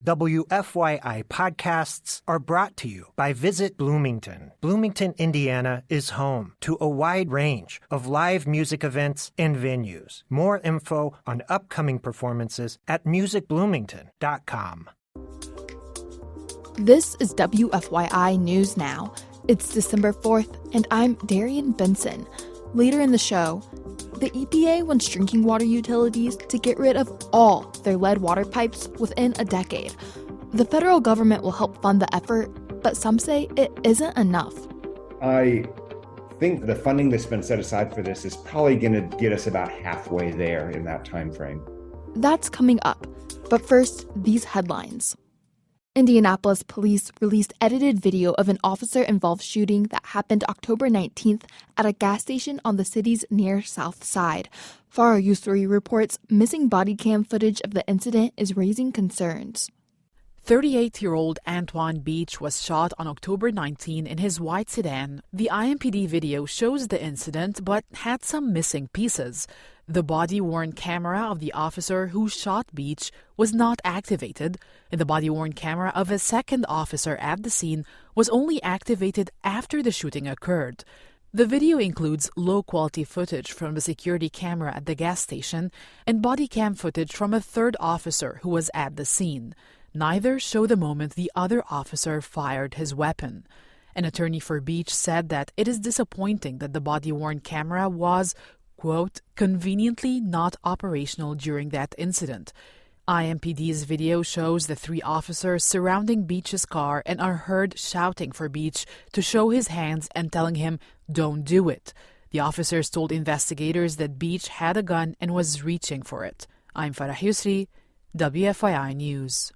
WFYI podcasts are brought to you by Visit Bloomington. Bloomington, Indiana is home to a wide range of live music events and venues. More info on upcoming performances at musicbloomington.com. This is WFYI News Now. It's December 4th, and I'm Marian Benson. Later in the show, the EPA wants drinking water utilities to get rid of all their lead water pipes within a decade. The federal government will help fund the effort, but some say it isn't enough. I think the funding that's been set aside for this is probably going to get us about halfway there in that time frame. That's coming up. But first, these headlines. Indianapolis police released edited video of an officer-involved shooting that happened October 19th at a gas station on the city's near south side. FARA News 3 reports missing body cam footage of the incident is raising concerns. 38-year-old Antoine Beach was shot on October 19 in his white sedan. The IMPD video shows the incident but had some missing pieces. The body-worn camera of the officer who shot Beach was not activated, and the body-worn camera of a second officer at the scene was only activated after the shooting occurred. The video includes low-quality footage from the security camera at the gas station and body cam footage from a third officer who was at the scene. Neither show the moment the other officer fired his weapon. An attorney for Beach said that it is disappointing that the body-worn camera was, quote, conveniently not operational during that incident. IMPD's video shows the three officers surrounding Beach's car and are heard shouting for Beach to show his hands and telling him, "Don't do it." The officers told investigators that Beach had a gun and was reaching for it. I'm Farah Husri, WFYI News.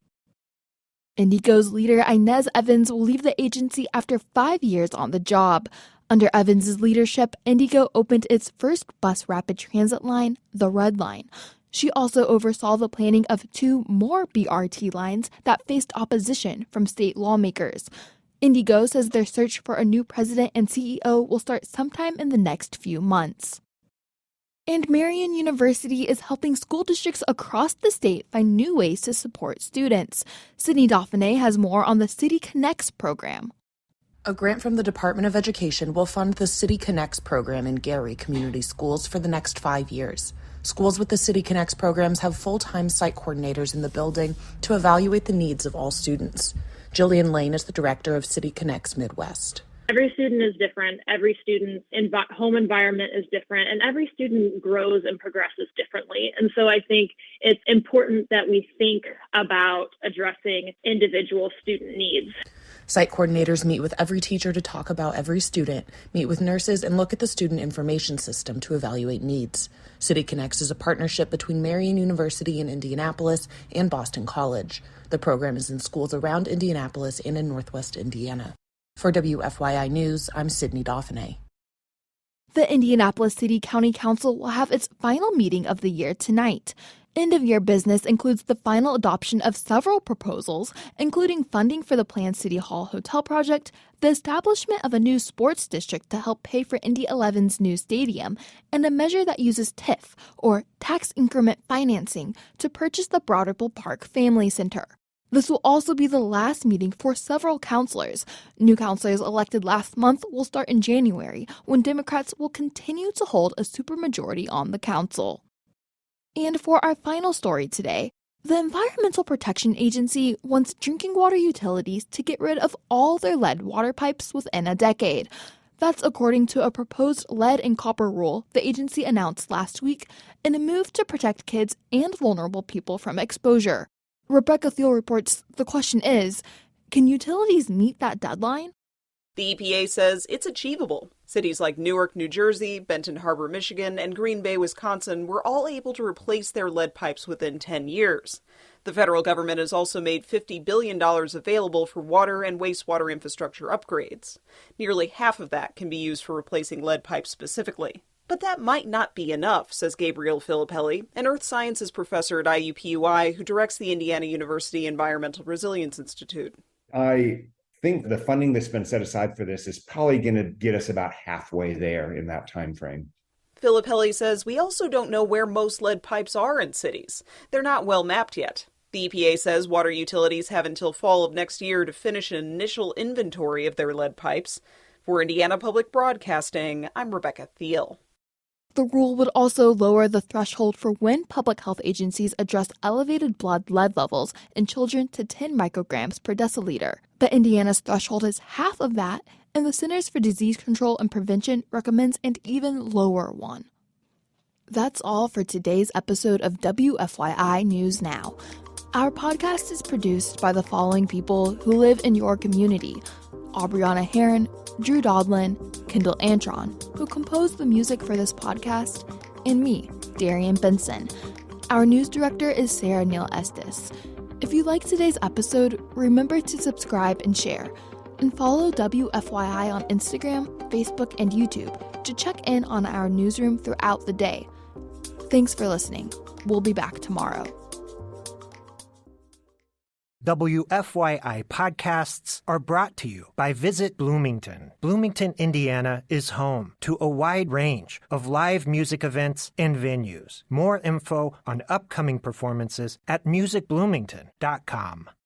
IndyGo's leader Inez Evans will leave the agency after 5 years on the job. Under Evans' leadership, IndyGo opened its first bus rapid transit line, the Red Line. She also oversaw the planning of 2 more BRT lines that faced opposition from state lawmakers. IndyGo says their search for a new president and CEO will start sometime in the next few months. And Marian University is helping school districts across the state find new ways to support students. Sydney Dauphiné has more on the City Connects program. A grant from the Department of Education will fund the City Connects program in Gary Community Schools for the next 5 years. Schools with the City Connects programs have full-time site coordinators in the building to evaluate the needs of all students. Jillian Lane is the director of City Connects Midwest. Every student is different. Every student's home environment is different, and every student grows and progresses differently. And so I think it's important that we think about addressing individual student needs. Site coordinators meet with every teacher to talk about every student, meet with nurses, and look at the student information system to evaluate needs. City Connects is a partnership between Marian University in Indianapolis and Boston College. The program is in schools around Indianapolis and in Northwest Indiana. For WFYI News, I'm Sydney Dauphiné. The Indianapolis City-County Council will have its final meeting of the year tonight. End-of-year business includes the final adoption of several proposals, including funding for the planned City Hall hotel project, the establishment of a new sports district to help pay for Indy 11's new stadium, and a measure that uses TIF, or tax increment financing, to purchase the Broderville Park Family Center. This will also be the last meeting for several councilors. New councilors elected last month will start in January, when Democrats will continue to hold a supermajority on the council. And for our final story today, the Environmental Protection Agency wants drinking water utilities to get rid of all their lead water pipes within a decade. That's according to a proposed lead and copper rule the agency announced last week in a move to protect kids and vulnerable people from exposure. Rebecca Thiel reports the question is, can utilities meet that deadline? The EPA says it's achievable. Cities like Newark, New Jersey, Benton Harbor, Michigan, and Green Bay, Wisconsin were all able to replace their lead pipes within 10 years. The federal government has also made $50 billion available for water and wastewater infrastructure upgrades. Nearly half of that can be used for replacing lead pipes specifically. But that might not be enough, says Gabriel Filippelli, an earth sciences professor at IUPUI who directs the Indiana University Environmental Resilience Institute. I think the funding that's been set aside for this is probably going to get us about halfway there in that time frame. Filippelli says we also don't know where most lead pipes are in cities. They're not well mapped yet. The EPA says water utilities have until fall of next year to finish an initial inventory of their lead pipes. For Indiana Public Broadcasting, I'm Rebecca Thiel. The rule would also lower the threshold for when public health agencies address elevated blood lead levels in children to 10 micrograms per deciliter. But Indiana's threshold is half of that, and the Centers for Disease Control and Prevention recommends an even lower one. That's all for today's episode of WFYI News Now. Our podcast is produced by the following people who live in your community: Aubriana Heron, Drew Dodlin, Kendall Antron, who composed the music for this podcast, and me, Darian Benson. Our news director is Sarah Neal Estes. If you liked today's episode, remember to subscribe and share. And follow WFYI on Instagram, Facebook, and YouTube to check in on our newsroom throughout the day. Thanks for listening. We'll be back tomorrow. WFYI podcasts are brought to you by Visit Bloomington. Bloomington, Indiana is home to a wide range of live music events and venues. More info on upcoming performances at musicbloomington.com.